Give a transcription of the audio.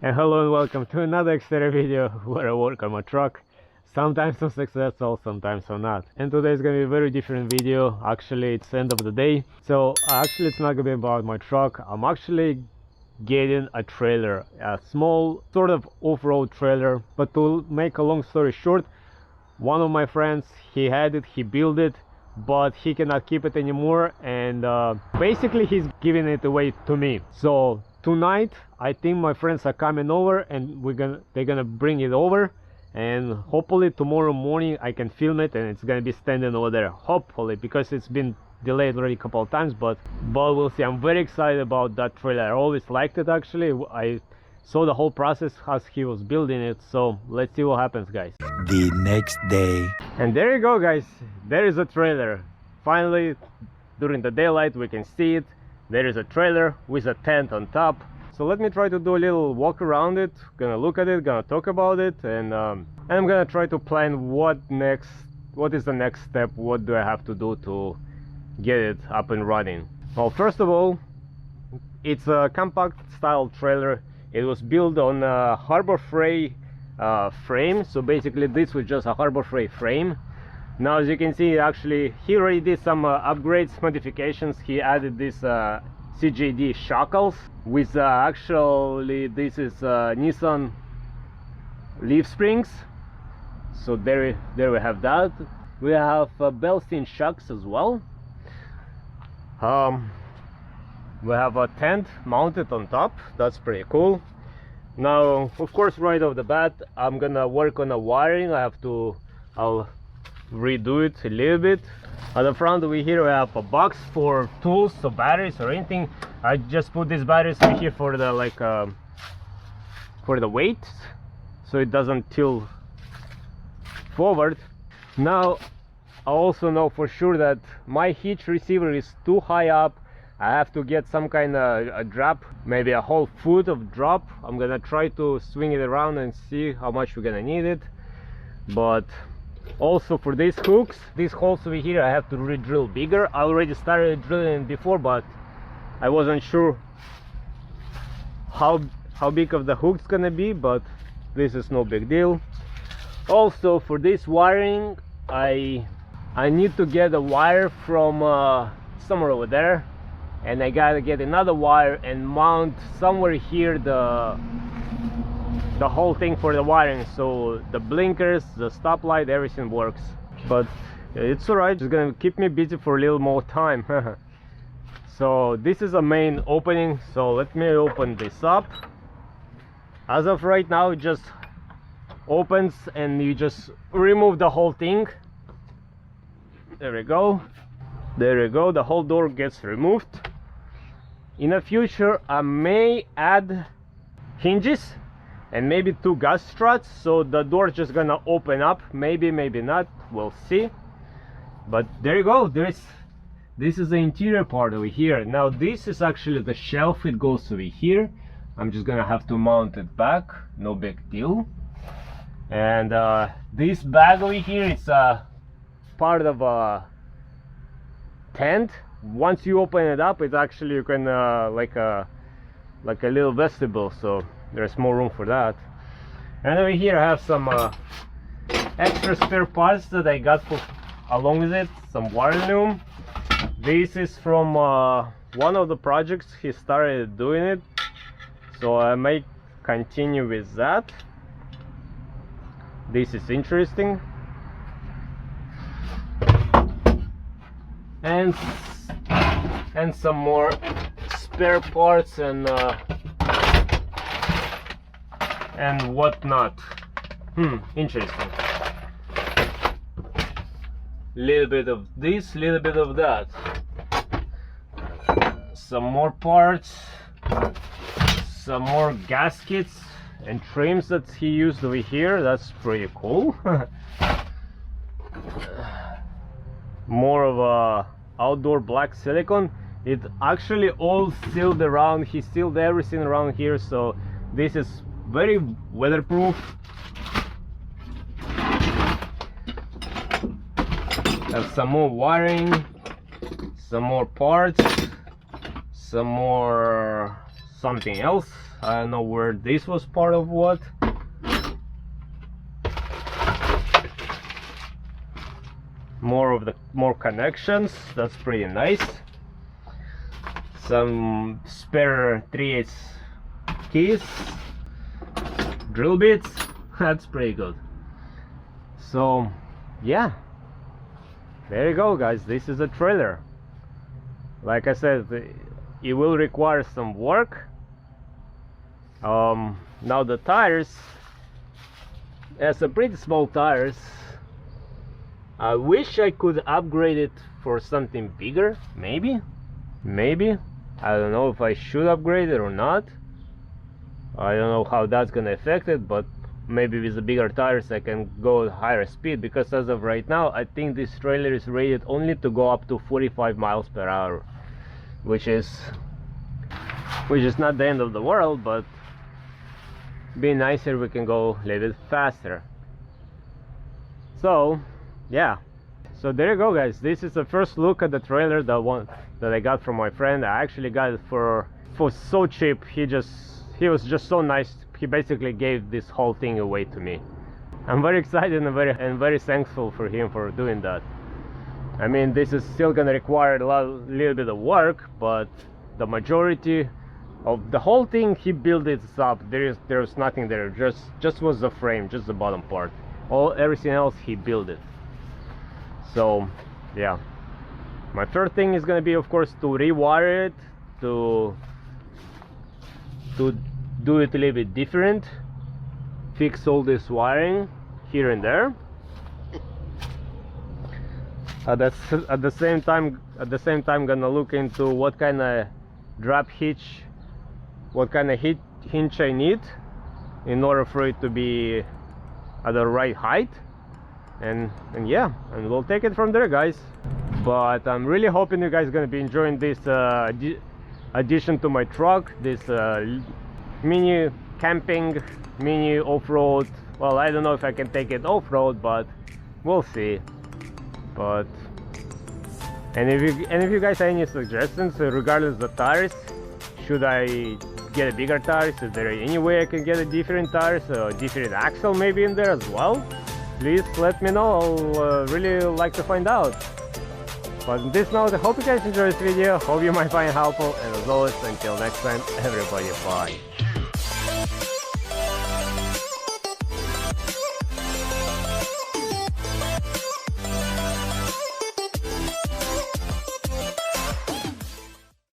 And hello and welcome to another exterior video where I work on my truck. Sometimes I'm successful, sometimes I'm not. And today is gonna be a very different video. Actually, it's end of the day. So actually it's not gonna be about my truck. I'm actually getting a trailer, a small sort of off-road trailer. But to make a long story short, one of my friends, he had it, he built it, but he cannot keep it anymore, and basically he's giving it away to me. So tonight I think my friends are coming over and they're gonna bring it over, and hopefully tomorrow morning I can film it and it's gonna be standing over there, hopefully, because it's been delayed already a couple of times, but we'll see. I'm very excited about that trailer. I always liked it. Actually, I saw the whole process as he was building it, so let's see what happens, guys. The next day. And there you go, guys, there is a trailer. Finally, during the daylight we can see it. There is a trailer with a tent on top. So let me try to do a little walk around it, gonna look at it, gonna talk about it, and I'm gonna try to plan what is the next step, what do I have to do to get it up and running. Well, first of all, it's a compact style trailer. It was built on a Harbor Freight frame, so basically this was just a Harbor Freight frame. Now as you can see, actually he already did some upgrades, modifications. He added this CJD Shackles with actually this is Nissan leaf springs, so there we have that. We have Belstein shocks as well. We have a tent mounted on top. That's pretty cool. Now of course, right off the bat, I'm gonna work on the wiring. I'll redo it a little bit. At the front over here we have a box for tools, so batteries or anything. I just put these batteries over here for the for the weight, so it doesn't tilt forward. Now I also know for sure that my hitch receiver is too high up. I have to get some kind of a drop, maybe a whole foot of drop. I'm gonna try to swing it around and see how much we're gonna need it. But also for these hooks, these holes over here, I have to re-drill bigger. I already started drilling it before, but I wasn't sure how big of the hook's gonna be, but this is no big deal. Also for this wiring, I need to get a wire from somewhere over there, and I gotta get another wire and mount somewhere here the whole thing for the wiring, so the blinkers, the stoplight, everything works. But it's alright, it's gonna keep me busy for a little more time. So this is a main opening, so let me open this up. As of right now it just opens and you just remove the whole thing. There we go, there you go, the whole door gets removed. In the future I may add hinges and maybe 2 gas struts, so the door's just gonna open up, maybe not, we'll see. But there you go, this is the interior part over here. Now this is actually the shelf, it goes over here. I'm just gonna have to mount it back, no big deal. And this bag over here is part of a tent. Once you open it up, it's actually, you can like a little vestibule, so there's more room for that. And over here I have some extra spare parts that I got along with it, some wire loom. This is from one of the projects he started doing it, so I may continue with that. This is interesting. And some more spare parts and whatnot. Interesting. Little bit of this, little bit of that. Some more parts, some more gaskets and trims that he used over here. That's pretty cool. More of a outdoor black silicone. It actually all sealed around. He sealed everything around here, so this is very weatherproof. Have some more wiring, some more parts, some more something else. I don't know where this was part of what. More connections, that's pretty nice. Some spare 3/8 keys, drill bits, that's pretty good. So yeah, there you go guys, this is a trailer. Like I said, it will require some work. Now the tires, as a pretty small tires, I wish I could upgrade it for something bigger. Maybe I don't know if I should upgrade it or not. I don't know how that's gonna affect it, but maybe with the bigger tires I can go at higher speed, because as of right now I think this trailer is rated only to go up to 45 miles per hour, which is not the end of the world, but be nicer we can go a little bit faster. So yeah, so there you go guys, this is the first look at the trailer, the one that I got from my friend. I actually got it for so cheap. He was just so nice, he basically gave this whole thing away to me. I'm very excited and very thankful for him for doing that. I mean, this is still gonna require a little bit of work, but the majority of the whole thing he built it up. There's nothing there, just was the frame, just the bottom part. Everything else he built it. So yeah, my third thing is gonna be, of course, to rewire it, to do it a little bit different, fix all this wiring here and there. At the same time gonna look into what kind of drop hitch, what kind of hinge I need in order for it to be at the right height. And yeah, and we'll take it from there guys. But I'm really hoping you guys are gonna be enjoying this addition to my truck, this mini camping, mini off-road. Well, I don't know if I can take it off-road, but we'll see. But if you guys have any suggestions regardless of the tires, should I get a bigger tires? Is there any way I can get a different tires, a different axle maybe in there as well? Please let me know. I'll really like to find out. But on this note, I hope you guys enjoyed this video, hope you might find it helpful, and as always, until next time, everybody, bye.